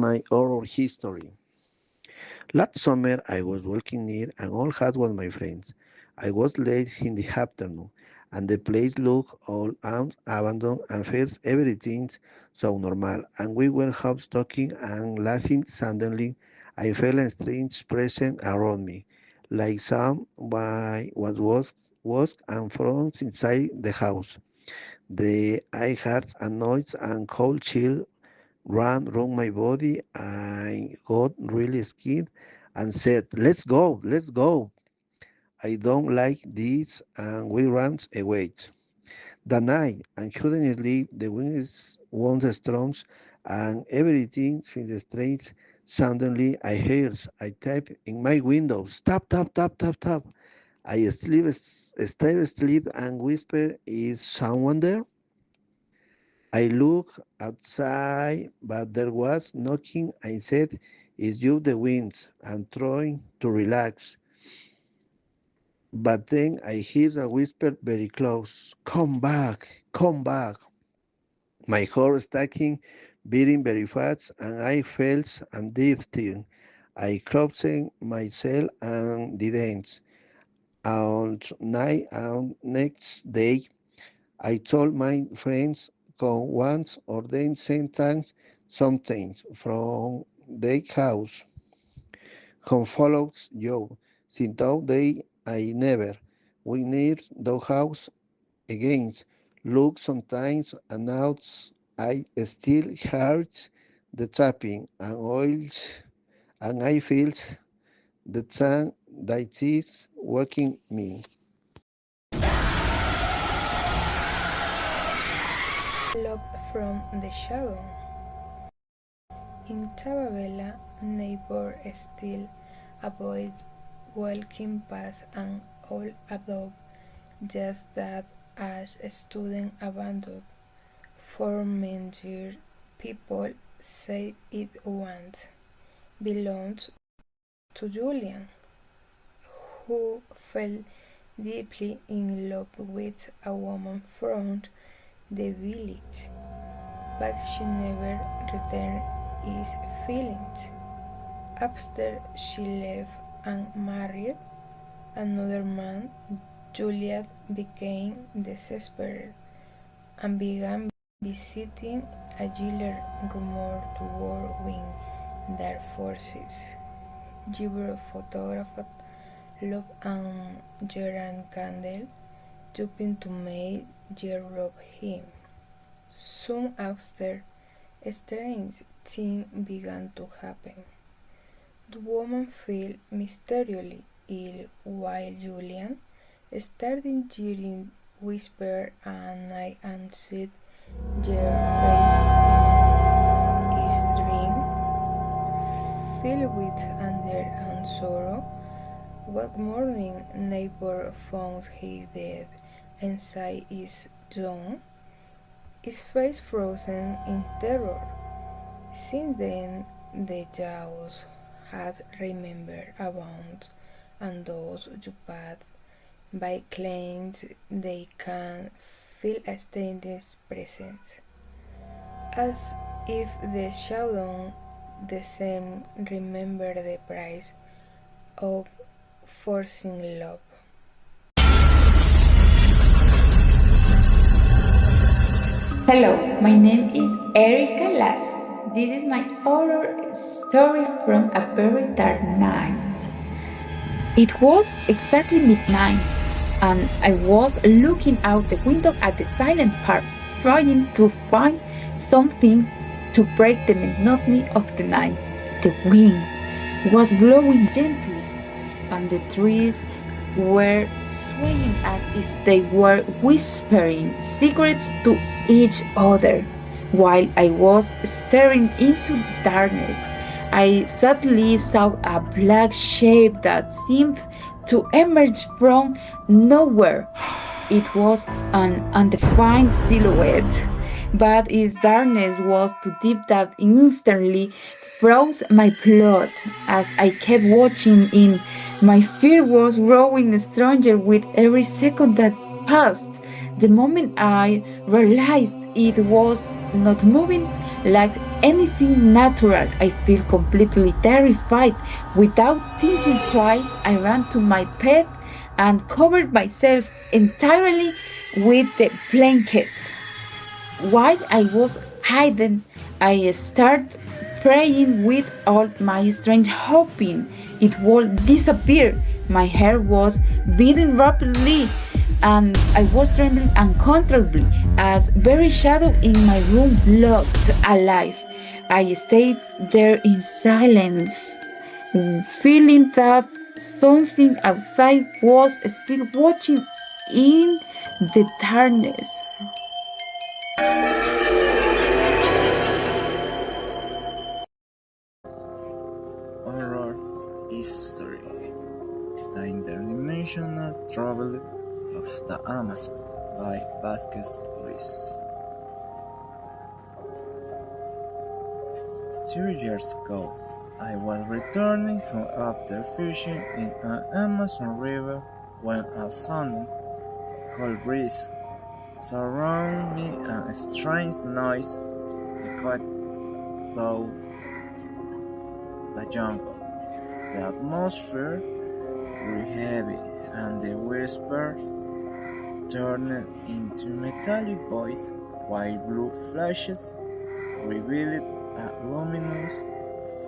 my oral history. Last summer I was walking near an old house with my friends. I was late in the afternoon, and the place looked all abandoned and first everything so normal, and we were half talking and laughing. Suddenly I felt a strange presence around me, like someone was and from inside the house. I heard a noise and cold chill ran around my body. I got really scared and said, "Let's go, let's go. I don't like this." And we ran away. That night, I couldn't sleep. The winds was strong and everything feels strange. Suddenly, I heard I tap in my window. Stop, tap, tap, tap, tap. I stay asleep and whisper, "Is someone there?" I looked outside, but there was nothing. I said, "It's just the wind." I'm trying to relax. But then I hear a whisper very close. "Come back, come back." My heart started beating very fast, and I felt a deep tear. I closed myself and didn't. On next day, I told my friends go once or then same times sometimes from their house who follows you. Since that day I never we near the house again. Look sometimes and now I still heard the tapping and oil and I feel the sun that is waking me. Love from the shadow. In Tababella, neighbor still avoid walking past an old adobe, just that as a student abandoned. For many years, people say it once belonged to Julian, who fell deeply in love with a woman from the village, but she never returned his feelings. After she left and married another man, Juliet became desperate and began visiting a jailer rumored to work with their forces. Gilbert photographed Love and Gerard Candle, jumping to make rob him. Soon after, strange things began to happen. The woman fell mysteriously ill while Julian started hearing whispers and night and said their face in his dream, filled with anger and sorrow. One morning, neighbor found him dead inside his room, his face frozen in terror. Since then, the jaws had remembered about and those who passed by claims they can feel a strange presence, as if the shadow the same remember the price of forcing love. Hello, my name is Erika Lasso. This is my horror story from a very dark night. It was exactly midnight, and I was looking out the window at the silent park, trying to find something to break the monotony of the night. The wind was blowing gently, and the trees were swaying as if they were whispering secrets to each other. While I was staring into the darkness, I suddenly saw a black shape that seemed to emerge from nowhere. It was an undefined silhouette, but its darkness was too deep that instantly froze my blood as I kept watching in. My fear was growing stronger with every second that passed. The moment I realized it was not moving like anything natural, I feel completely terrified. Without thinking twice, I ran to my bed and covered myself entirely with the blankets. While I was hiding, I started praying with all my strength, hoping it would disappear. My hair was beating rapidly, and I was trembling uncontrollably as very shadow in my room looked alive. I stayed there in silence, feeling that something outside was still watching in the darkness. Horror History: The Interdimensional Traveler of the Amazon by Vasquez Ruiz. 2 years ago, I was returning home after fishing in an Amazon river when a sudden cold breeze surrounded me and a strange noise echoed through the jungle. The atmosphere grew heavy, and the whisper turned into metallic voice, while blue flashes revealed a luminous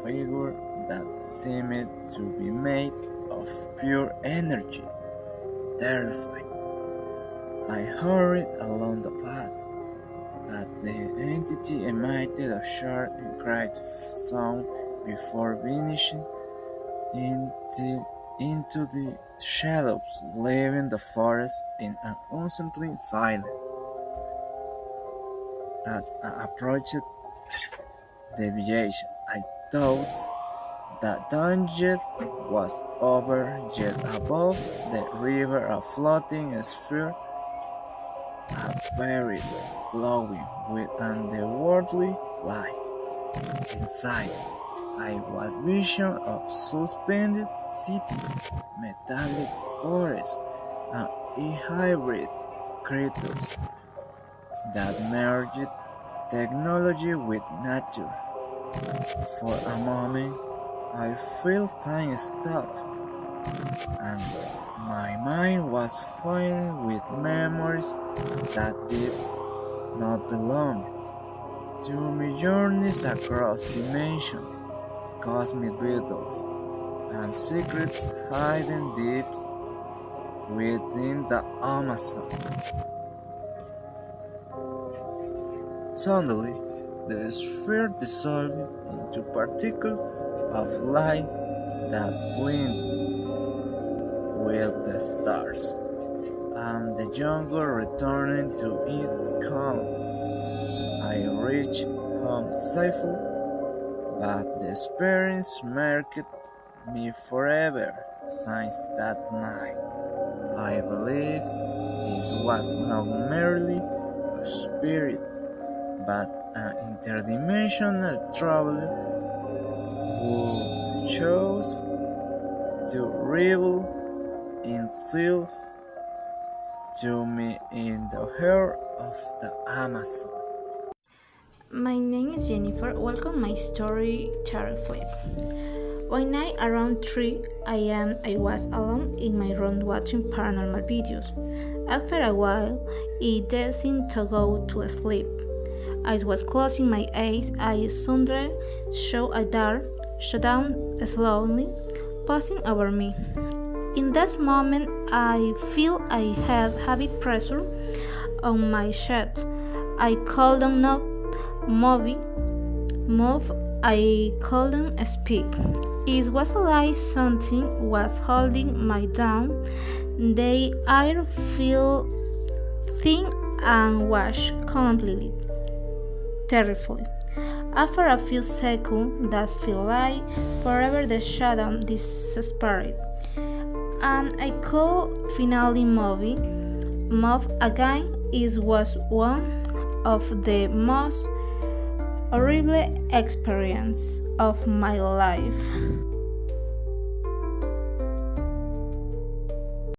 figure that seemed to be made of pure energy. Terrified, I hurried along the path, but the entity emitted a sharp and cracked sound before vanishing into the shadows, leaving the forest in an unsettling silence. As I approached deviation, I thought that danger was over, yet above the river a floating sphere appeared, glowing with otherworldly light. Inside, I was vision of suspended cities, metallic forests, and hybrid creatures that merged technology with nature. For a moment, I felt time stop, and my mind was filled with memories that did not belong to me. Journeys across dimensions, cosmic battles, and secrets hidden deep within the Amazon. Suddenly, the sphere dissolved into particles of light that blended with the stars, and the jungle returned to its calm. I reached home safely, but the experience marked me forever since that night. I believe it was not merely a spirit, but an interdimensional traveler who chose to reveal himself to me in the heart of the Amazon. My name is Jennifer. Welcome my story, Cherry Fleet. One night around 3 a.m., I was alone in my room watching paranormal videos. After a while, it seemed to go to sleep. I was closing my eyes. I suddenly saw a dark shadow slowly passing over me. In that moment, I feel I had heavy pressure on my chest. I couldn't not move. I couldn't speak. It was like something was holding me down. The air felt thin and was completely terrifying. After a few seconds that felt like forever, the shadow disappeared, and I could finally move again. It was one of the most horrible experiences of my life.